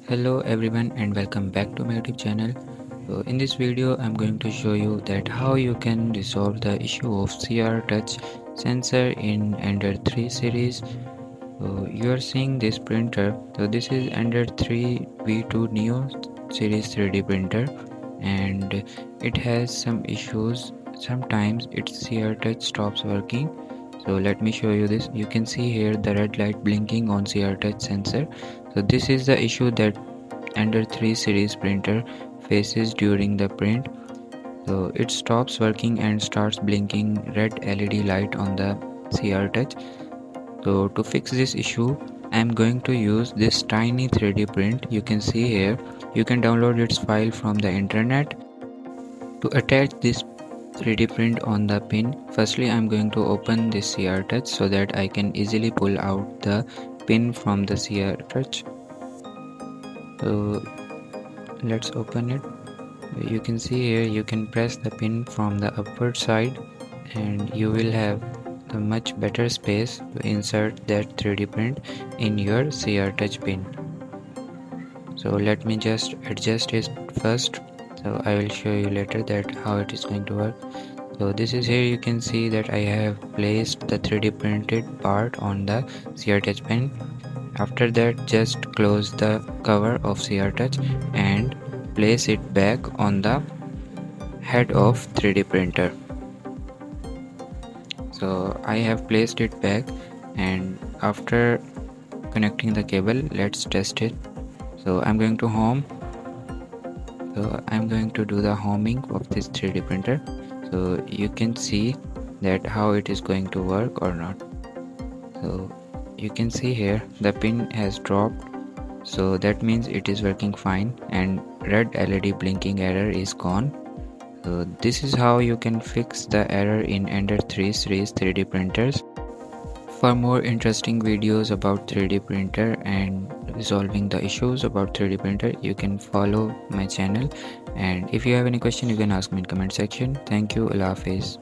Hello everyone and welcome back to my YouTube channel. So in this video I'm going to show you that how you can resolve the issue of CR touch sensor in ENDER 3 series. So you are seeing this printer. So this is ENDER 3 V2 Neo series 3D printer and it has some issues. Sometimes its CR touch stops working. So let me show you this. You can see here the red light blinking on CR touch sensor. So this is the issue that ENDER 3 series printer faces during the print. So it stops working and starts blinking red LED light on the CR touch. So to fix this issue, I am going to use this tiny 3D print. You can see here, you can download its file from the internet. To attach this 3D print on the pin, firstly I am going to open this CR touch so that I can easily pull out the pin from the CR touch. So let's open it. You can see here you can press the pin from the upward side and you will have a much better space to insert that 3D print in your CR touch pin. So let me just adjust it first, so I will show you later that how it is going to work. So this is here, you can see that I have placed the 3D printed part on the CR touch pin. After that, just close the cover of CR touch and place it back on the head of 3D printer. So I have placed it back, and after connecting the cable, let's test it. So I'm going to home. So I'm going to do the homing of this 3D printer. So you can see that how it is going to work or not. So you can see here the pin has dropped, so that means it is working fine and red LED blinking error is gone. So this is how you can fix the error in ENDER 3 series 3D printers. For more interesting videos about 3D printer and resolving the issues about 3D printer, you can follow my channel, and if you have any question you can ask me in comment section. Thank you. Allah Hafiz.